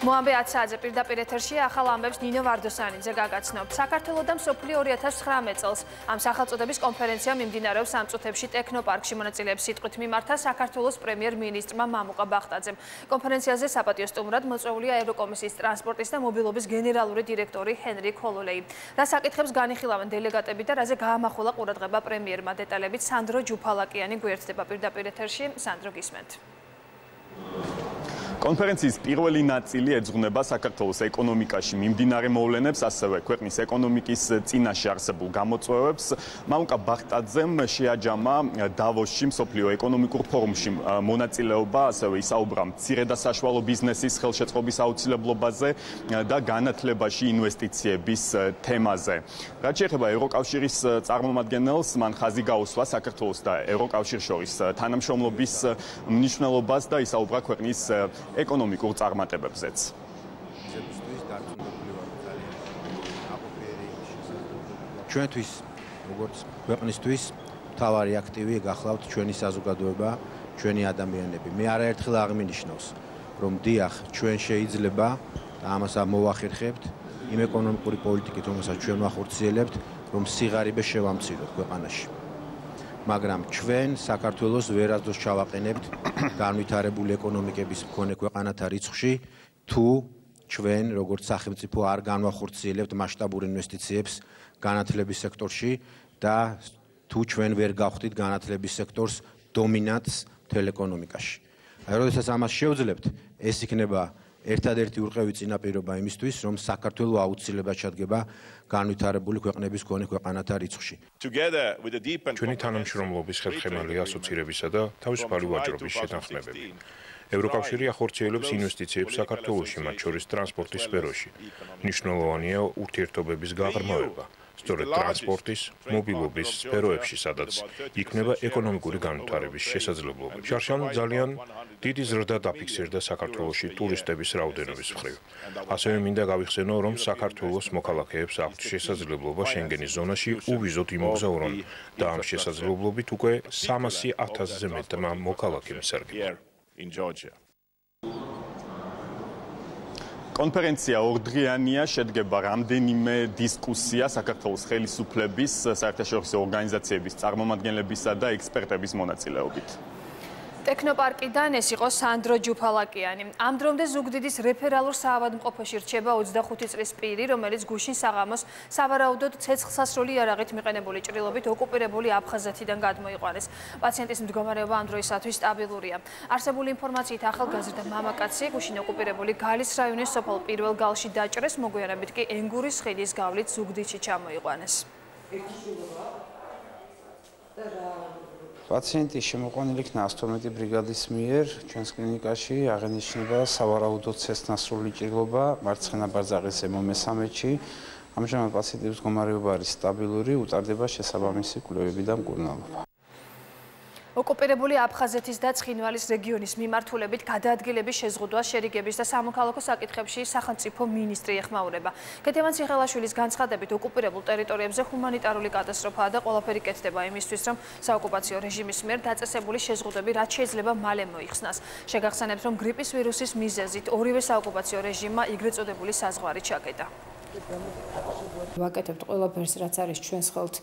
მოამბე 10 საათზე პირდაპირ ეთერში ახალ ამბებს ნინო ვარდოსანიძე გაგაცნობ. საქართველო და მსოფლიო 2019 წელს ამ სახელწოდების კონფერენცია მიმდინარეობს ამ წუთებში ტექნოპარკში მონაწილეებს სიტყვით მიმართა საქართველოს პრემიერ-მინისტრმა მამუკა ბახტაძემ. კონფერენციაზე საპატიო სტუმრად მოწვეულია ევროკომისიის ტრანსპორტის და მობილობის გენერალური დირექტორი ჰენრიკ ჰოლოლეი. რა საკითხებს განიხილავენ დელეგატები და რაზე გაამახვილა ყურადღება პრემიერმა დეტალებით სანდრო ჯუფალაკიანი გვერდდება პირდაპირ ეთერში. სანდრო, გისმენთ. კონფერენციის პირველი ნაწილი ეძღვნება საქართველოს ეკონომიკაში მიმდინარე მოვლენებს, ასევე ქვეყნის ეკონომიკის წინაშე არსებულ გამოწვევებს. მამუკა ბახტაძემ შეაჯამა დავოსში მსოფლიო ეკონომიკურ ფორუმში მონაწილეობა, ასევე ისაუბრა მცირე და საშუალო ბიზნესის ხელშეწყობის აუცილებლობაზე და განათლებაში ინვესტიციების თემაზე. რაც შეეხება ევროკავშირის წარმომადგენელს, მან ხაზი გაუსვა საქართველოს და ევროკავშირის შორის თანამშრომლობის მნიშვნელობას და ისაუბრა ქვეყნის ეკონომიკურ წარმატებებზეც. ჩვენთვის, როგორც ქვეყნისთვის, მთავარი აქტივი გახლავთ ჩვენი საზოგადოება, ჩვენი ადამიანები. მე არაერთხელ აღმინიშნავს, რომ დიახ, ჩვენ შეიძლება და ამას მოვახერხებთ იმ ეკონომიკური პოლიტიკით, რომელსაც ჩვენ ვახორციელებთ, რომ სიღარიბე შევამციროთ ქვეყანაში. მაგრამ ჩვენ საქართველოს ვერასდროს ჩავაყენებთ განვითარებული ეკონომიკების მქონე ქვეყანათა რიცხვში, თუ ჩვენ როგორც სახელმწიფო არ განვახორციელებთ მასშტაბურ ინვესტიციებს განათლების სექტორში და თუ ჩვენ ვერ გავხდით განათლების სექტორს დომინანტს მთელ ეკონომიკაში. აი, როდესაც ამას შევძლებთ, ეს იქნება ერთადერთი ურყევი წინაპირობა იმისთვის, რომ საქართველო აუცილებლად ჩადგება განვითარებული ქვეყნების მქონე ქვეყანათა რიცხვში. ჩვენი თანამშრომლობის ხელმძღვანელი ასოცირებისა და თავისუფალი ვაჭრობის შეთანხმებები. ევროკავშირი ახორციელებს ინვესტიციებს საქართველოში, მათ შორის ტრანსპორტის სფეროში. მნიშვნელოვანია ურთიერთობების გაღრმავება. სწორედ ტრანსპორტის, მობილობის სფეროებში, სადაც იქნება ეკონომიკური განვითარების შესაძლებლობები. შარშან ძალიან დიდი ზრდა დაფიქსირდა საქართველოში ტურისტების რაოდენობის მხრივ. ასევე მინდა გავიხსენო, რომ საქართველოს მოქალაქეებს აქვთ შესაძლებლობა შენგენის ზონაში უვიზოდ იმოგზაურონ და ამ შესაძლებლობით უკვე 300,000-ზე მეტმა მოქალაქე მისარგებლა. კონფერენცია ორდღიანია, შედგება რამდენიმე დისკუსია საქართველოს ხელისუფლების, საერთაშორისო ორგანიზაციების წარმომადგენლებისა და ექსპერტების მონაწილეობით. ტექნოპარკიდან ეს იყო სანდრო ჯუფალაკიანი. ამ დრომდე ზუგდიდის რეფერალურ საავადმყოფოში რჩება 25 წლის პირი, რომელიც გუშინ საღამოს სავარაუდოდ ცეცხლსასროლი იარაღით მიყენებული ჭრილობით ოკუპირებული აფხაზეთიდან გადმოიყვანეს. პაციენტის მდგომარეობა ამ დროისათვის სტაბილურია. არსებული ინფორმაციით ახალგაზრდა მამაკაცი გუშინ ოკუპირებული გალის რაიონის სოფელ პირველ გალში დაჭრეს, მოგვიანებით კი ენგურის ხიდის გავლით ზუგდიდში ჩამოიყვანეს. პაციენტი შემოყვანილი იქნა 112 ბრიგადის მიერ ჩვენს კლინიკაში აღენიშნება სავარაუდოდ ცეცხლსასროლი ჭრილობა მარცხენა ბარძაღის ზემო მესამედში. ამჟამად პაციენტის მდგომარეობა არის სტაბილური, უტარდება შესაბამისი კვლევები და მკურნალობა. ოკუპირებული აფხაზეთის და ცხინვალის რეგიონის მიმართულებით გადაადგილების შეზღუდვა შერიგების და სამოქალაქო საკითხებში სახელმწიფო მინისტრი ეხმაურება. გედევან ციხელაშვილის განცხადებით, ოკუპირებულ ტერიტორიებზე ჰუმანიტარული კატასტროფაა და ყველაფერი კეთდება იმისთვის, რომ საოკუპაციო რეჟიმის მიერ დაწესებული შეზღუდვები რაც შეიძლება მალე მოიხსნას. შეგახსენებთ, რომ გრიპის ვირუსის მიზეზით ორივე საოკუპაციო რეჟიმმა ეგრეთ წოდებული საზღვარი ჩაკეტა. ვაკეთებთ ყველაფერს, რაც არის ჩვენს ხელთ.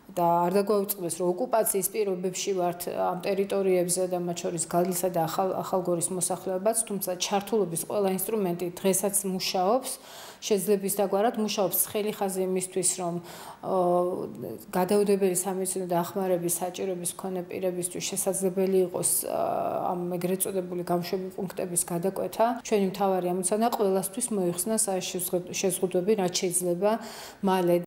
და არ დაგვაუწყდეს, რომ ოკუპაციის პირობებში ვართ ამ ტერიტორიებზე და მათ შორის გალისა და ახალგორის მოსახლეობაც, თუმცა ჩართულობის ყველა ინსტრუმენტი დღესაც მუშაობს, შეძლებს დაგვარად მუშაობს ცხელი ხაზი იმისთვის, რომ გადაუდებელი სამედიცინო დახმარების საჭიროების მქონე პირებისთვის შესაძლებელი იყოს ამ ეგრეთ წოდებული გამშვები პუნქტების გადაკვეთა. ჩვენი მთავარი ამოცანა ყველასთვის მოიხსნას ეს შეზღუდვები, რაც შეიძლება მალე.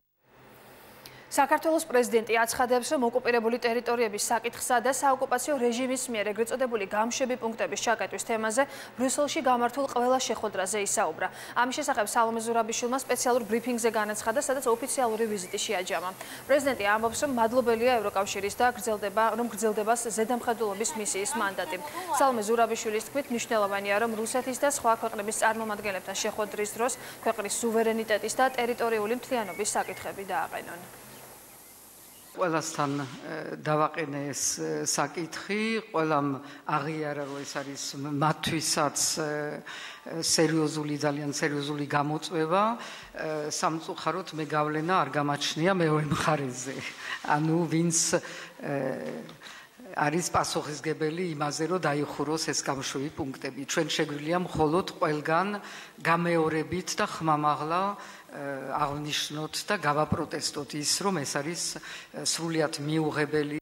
საქართველოს პრეზიდენტი აცხადებს, რომ ოკუპირებული ტერიტორიების საკითხსა და საოკუპაციო რეჟიმის მიერ ეგრეთ წოდებული გამშვები პუნქტების ჩაკეტვის თემაზე ბრიუსელში გამართულ ყველა შეხვედრაზე ისაუბრა. ამის შესახებ სალომე ზურაბიშვილმა სპეციალურ ბრიფინგზე განაცხადა, სადაც ოფიციალური ვიზიტი შეაჯამა. პრეზიდენტი ამბობს, რომ მადლობელია ევროკავშირის და გრძელდება ზედამხედველობის მისიის მანდატი. სალომე ზურაბიშვილის თქმით, მნიშვნელოვანია, რომ რუსეთის და სხვა ქვეყნების წარმომადგენლებთან შეხვედრის დროს ქვეყნის სუვერენიტეტის და ტერიტორიული მთლიანობის საკითხები დააყენონ. ყველასთან დავაყენე ეს საკითხი, ყველამ აღიარა, რომ ეს არის მათთვისაც ძალიან სერიოზული გამოწვევა. სამწუხაროდ მე გავლენა არ გამაჩნია მეორე მხარეზე. ანუ ვინც არის პასუხისგებელი იმაზე, რომ დაიხუროს ეს გამშვები პუნქტები. ჩვენ შეგვიძლია მხოლოდ ყველგან გამეორებით და ხმამაღლა აღნიშნოთ და გავაპროტესტოთ ის, რომ ეს არის სრულიად მიუღებელი.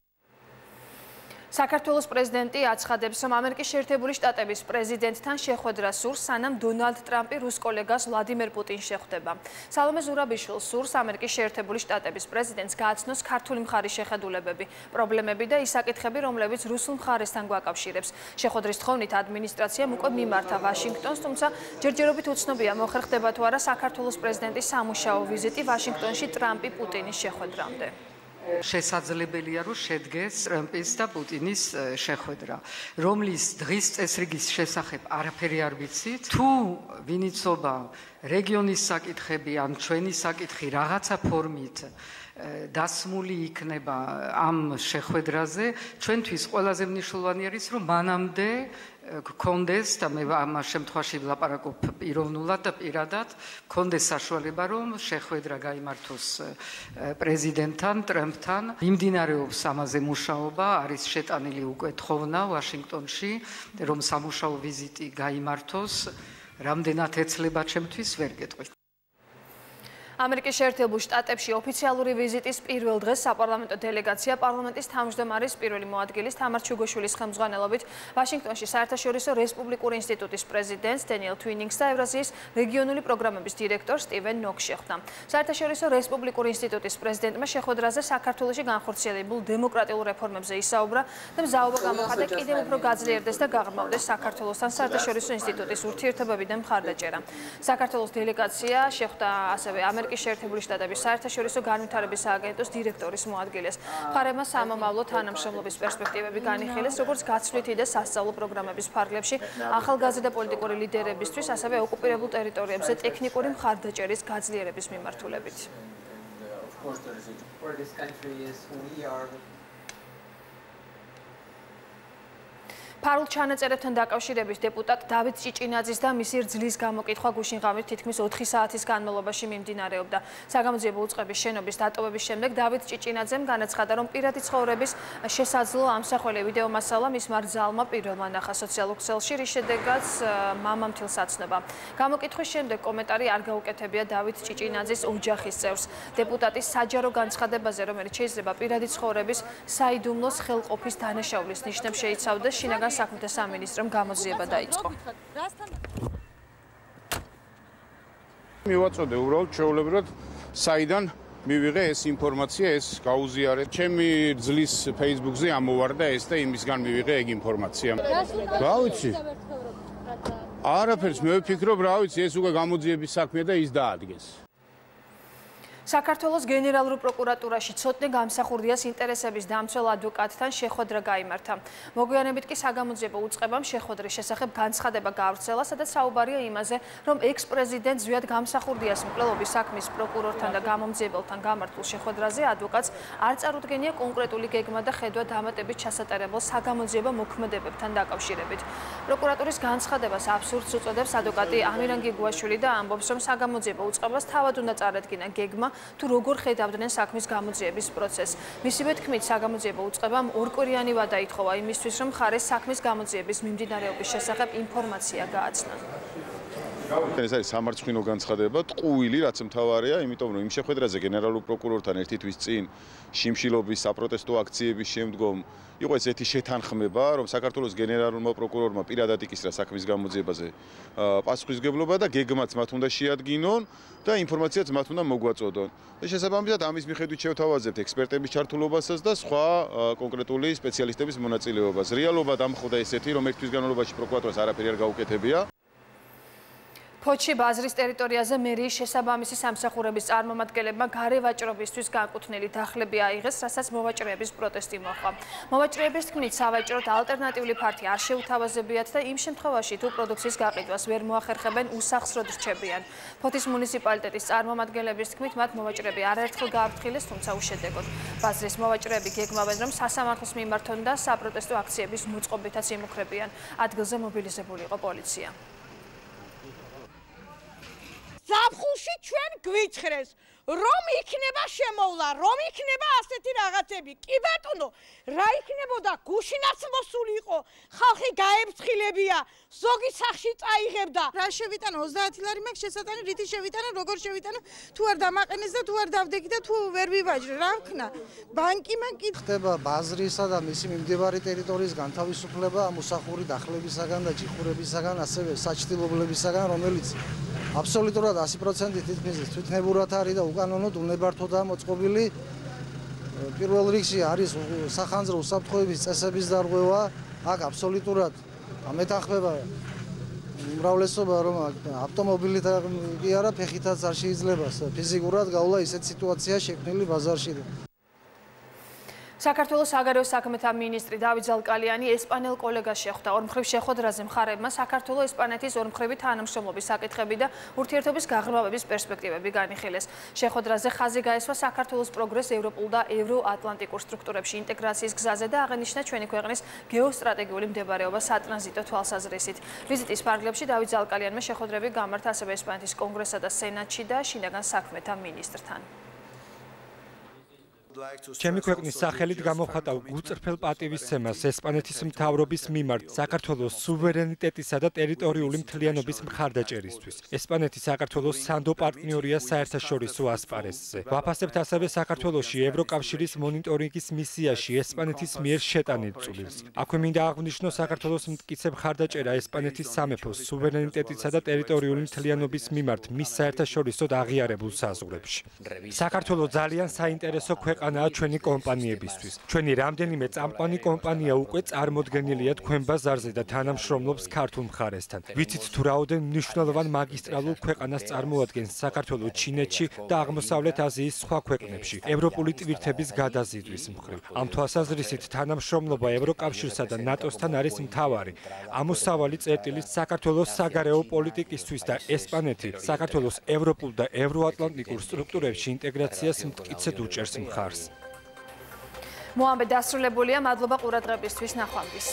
საქართველოს პრეზიდენტი აცხადებს, რომ ამერიკის შეერთებული შტატების პრეზიდენტთან შეხვედრა სურს, სანამ დონალდ ტრამპი რუს კოლეგას ვლადიმერ პუტინს შეხვდება. სალომე ზურაბიშვილს სურს ამერიკის შეერთებული შტატების პრეზიდენტს გააცნოს ქართული მხარის შეხედულებები, პრობლემები და ის საკითხები, რომლებიც რუსულ მხარესთან გვაკავშირებს. შეხვედრის თხოვნით ადმინისტრაციამ უკვე მიმართა ვაშინგტონს, თუმცა ჯერჯერობით უცნობია მოხერხდება თუ არა საქართველოს პრეზიდენტის სამუშაო ვიზიტი ვაშინგტონში ტრამპი პუტინის შეხვედრამდე. შესაძლებელია, რომ შედგეს ტრამპის და პუტინის შეხვედრა, რომლის დღის წესრიგის შესახებ არაფერი არ ვიცით. თუ ვინიცობა რეგიონის საკითხები ან ჩვენი საკითხი რაღაცა ფორმით დასმული იქნება ამ შეხვედრაზე, ჩვენთვის ყველაზე მნიშვნელოვანი არის, რომ მანამდე გქონდეს და მე ამ შემთხვევაში ვლაპარაკობ პიროვნულად და პირადად, გქონდეს საშუალება, რომ შეხვედრა გაიმართოს პრეზიდენტთან, ტრამპთან. მიმდინარეობს ამაზე მუშაობა, არის შეტანილი უკვე თხოვნა ვაშინგტონში, რომ სამუშაო ვიზიტი გაიმართოს. რამდენად ეცლება ჩემთვის ვერ გეტყვით. ამერიკის შეერთებულ შტატებში ოფიციალური ვიზიტის პირველ დღეს საპარლამენტო დელეგაცია პარლამენტის თავმჯდომარის პირველი მოადგილის თამარ ჩუგოშვილის ხელმძღვანელობით ვაშინგტონში საერთაშორისო რესპუბლიკური ინსტიტუტის პრეზიდენტს დენიელ თვინინგს და ევრაზიის რეგიონული პროგრამების დირექტორს სტივენ ნოქს შეხვდა. საერთაშორისო რესპუბლიკური ინსტიტუტის პრეზიდენტმა შეხვედრაზე საქართველოში განხორციელებულ დემოკრატიულ რეფორმებზე ისაუბრა და მზაობა გამოხატა კიდევ უფრო გაძლიერდეს და გაღრმავდეს საქართველოსთან საერთაშორისო ინსტიტუტის ურთიერთობები და მხარდაჭერა. საქართველოს დელეგაცია შეხვდა ასევე ამერიკის შეერთებული შტატების საერთაშორისო განვითარების სააგენტოს დირექტორის მოადგილეს. მხარეებმა სამომავლო თანამშრომლობის პერსპექტივები განიხილეს, როგორც გაცვლითი და სასწავლო პროგრამების ფარგლებში ახალგაზრდა პოლიტიკური ლიდერებისთვის, ასევე ოკუპირებულ ტერიტორიებზე ტექნიკური მხარდაჭერის გაძლიერების მიმართულებით. ფარულ ჩანაწერებთან დაკავშირებით დეპუტატ დავით ჭიჭინაძის და მისი რძლის გამოკითხვა გუშინღამით თითქმის 4 საათის განმავლობაში მიმდინარეობდა. საგამოძიებო უწყების შენობის დატოვების შემდეგ დავით ჭიჭინაძემ განაცხადა, რომ პირადი ცხოვრების შესაძლო ამსახველი ვიდეო მასალა მისმა რძალმა პირველმა ნახა სოციალურ ქსელში, რის შედეგადაც მამამთილს აცნობა. გამოკითხვის შემდეგ კომენტარი არ გაუკეთებია დავით ჭიჭინაძის ოჯახის წევრს. დეპუტატის საჯარო განცხადებაზე, რომელიც შეიძლება პირადი ცხოვრების საიდუმლოს ხელყოფის დანაშაულის ნიშნებს შეიცავდა, შინაგან საქმეთა სამინისტრომ გამოძიება დაიწყო. მივაწოდე უბრალოდ ჩვეულებრივად საიდან მივიღე ეს ინფორმაცია, ეს გაუზიარე. ჩემი რძლის Facebook-ზე ამოვარდა ეს და იმისგან მივიღე ეგ ინფორმაცია. რა ვიცი? არაფერს მე ვფიქრობ, რა ვიცი, ეს უკვე გამოძიების საქმეა და ის დაადგეს. საქართველოს გენერალურ პროკურატურაში ცოტნე გამსახურდიას ინტერესების დამცველ ადვოკატთან შეხვედრა გაიმართა. მოგვიანებით კი საგამოძიებო უწყებამ შეხვედრის შესახებ განცხადება გაავრცელა, სადაც საუბარია იმაზე, რომ ექს-პრეზიდენტ ზვიად გამსახურდიას მკვლელობის საქმის პროკურორთან და გამომძიებელთან გამართულ შეხვედრაზე ადვოკატს არ წარუდგენია კონკრეტული გეგმა და ხედვა დამატებით ჩასატარებელ საგამოძიებო მოქმედებებთან დაკავშირებით. პროკურატურის განცხადებას აბსურდს უწოდებს ადვოკატი ამირან გიგუაშვილი და ამბობს, რომ საგამოძიებო უწყებას თავად უნდა წარადგინა გეგმა თუ როგორ ხედავდნენ საქმის გამოძიების პროცესს. მისივე თქმით, საგამოძიებო უწყებამ ორკვირიანი ვადა ითხოვა იმისთვის, რომ მხარეს საქმის გამოძიების მიმდინარეობის შესახებ ინფორმაცია გააცნა. ეს არის სამარცხვინო განცხადება, ტყუილი, რაც მთავარია, იმიტომ რომ იმ შეხვედრაზე გენერალურ პროკურორთან ერთი თვის წინ შიმშილობის საპროტესტო აქციების შემდგომ იყო ესეთი შეთანხმება, რომ საქართველოს გენერალურმა პროკურორმა პირადად იკისრა საქმის გამოძიებაზე პასუხისმგებლობა და გეგმაც მათ უნდა შეადგინონ და ინფორმაციაც მათ უნდა მოგვაწოდონ. და შესაბამისად ამის მიხედვით შევთავაზებთ ექსპერტების ჩართულობასაც და სხვა კონკრეტული სპეციალისტების მონაწილეობას. რეალობა დამხვდა ესეთი, რომ ერთ თვის განმავლობაში პროკურატურას არაფერი არ გაუკეთებია. ფოთში ბაზრის ტერიტორიაზე მერიის შესაბამისი სამსახურების წარმომადგენლებმა გარე ვაჭრობისთვის განკუთვნილი დახლები აიღეს, რასაც მოვაჭრეების პროტესტი მოჰყვა. მოვაჭრეების თქმით, სავაჭროდ ალტერნატიული ფართი არ შეუთავაზებიათ და იმ შემთხვევაში, თუ პროდუქციის გაყიდვას ვერ მოახერხებენ, უსახსროდ რჩებიან. ფოთის მუნიციპალიტეტის წარმომადგენლების თქმით, მათ მოვაჭრეები არაერთხელ გააფრთხილეს, თუმცა უშედეგოდ. ბაზრის მოვაჭრეები გეგმავენ, რომ სასამართლოს მიმართონ და საპროტესტო აქციების მოწყობითაც იმუქრებიან. ადგილზე მობილიზებული იყო პოლიცია. ზაფხულში ჩვენ გვიცხრეს, რომ იქნება შემოვლა, რომ იქნება ასეთი რაღაცები. კი ბატონო, რა იქნებოდა? გუშინაც მოსული იყო, ხალხი გაემცხილებია, ზოგი სახში წაიღებდა. რა შევიტანო 30 ლარი მაქვს შესატანი, რითი შევიტანო, როგორ შევიტანო, თუ არ დამაყენეს და თუ არ დავდეგი და თუ ვერ ვივაჭრე, რა ვქნა? ბანკი მან კი ხდება ბაზრისა და მისი მიმდებარი ტერიტორიის განთავისუფლება ამოსახური დახლებისაგან და ჯიხურებისაგან, ასევე საჭრილობლებისაგან, რომელიც აბსოლუტურად 100% თითქმის თვითნებურად არის და უკანონოდ უნებართოდაა მოწყობილი. პირველ რიგში არის სახანძრო უსაფრთხოების წესების დარღვევა. აქ აბსოლუტურად მეთანხმება უმრავლესობა, რომ ავტომობილით კი არა, ფეხითაც არ შეიძლება ფიზიკურად გავლა ისეთ სიტუაცია შექმნილი ბაზარში. საქართველოს საგარეო საქმეთა მინისტრი დავით ზალკალიანი ესპანელ კოლეგას შეხვდა. ორმხრივ შეხვედრაზე მხარეებმა საქართველო-ესპანეთის ორმხრივი თანამშრომლობის საკითხები და ურთიერთობის გაღრმავების პერსპექტივები განიხილეს. შეხვედრაზე ხაზი გაესვა საქართველოს პროგრესს ევროპულ და ევროატლანტიკურ სტრუქტურებში ინტეგრაციის გზაზე და აღენიშნა ჩვენი ქვეყნის გეოსტრატეგიული მდებარეობა სატრანზიტო თვალსაზრისით. ვიზიტის ფარგლებში დავით ზალკალიანმა შეხვედრები გამართა ასევე ესპანეთის კონგრესსა და სენატში და შინაგან საქმეთა მინისტრთან. ჩემი ქვეყნის სახელით გამოხატავ გულწრფელ პატივისცემას ესპანეთის მთავრობის მიმართ საქართველოს სუვერენიტეტისა და ტერიტორიული მთლიანობის მხარდაჭერისთვის. ესპანეთი საქართველოს სანდო პარტნიორია საერთაშორისო ასპარესზე. ვაფასებთ ასევე საქართველოში ევროკავშირის მონიტორინგის მისიაში ესპანეთის მიერ შეტანილ წვლილს. აქვე მინდა აღვნიშნო საქართველოს მტკიცე მხარდაჭერა ესპანეთის სამეფოს სუვერენიტეტისა და ტერიტორიული მთლიანობის მიმართ მის საერთაშორისო აღიარებულ საზღვრებში. საქართველოს ძალიან საინტერესო ქვეყანაა ჩვენი კომპანიებისთვის. ჩვენი რამდენიმე წამყვანი კომპანია უკვე წარმოდგენილია თქვენ ბაზარზე და თანამშრომლობს ქართულ მხარესთან. ვიცით თუ რაოდენ მნიშვნელოვან მაგისტრალურ ქვეყანას წარმოადგენს საქართველო ჩინეთში და აღმოსავლეთ აზიის სხვა ქვეყნებში ევროპული ტვირთების გადაზიდვის მხრივ. ამ თვალსაზრისით თანამშრომლობა ევროკავშირსა და ნატოსთან არის მთავარი ამოსავალი წერტილი საქართველოს საგარეო პოლიტიკისთვის და ესპანეთი საქართველოს ევროპულ და ევროატლანტიკურ სტრუქტურებში ინტეგრაციას მტკიცედ უჭერს მხარს. მოამბე დასრულებულია, მადლობა ყურადღებისთვის, ნახვამდის.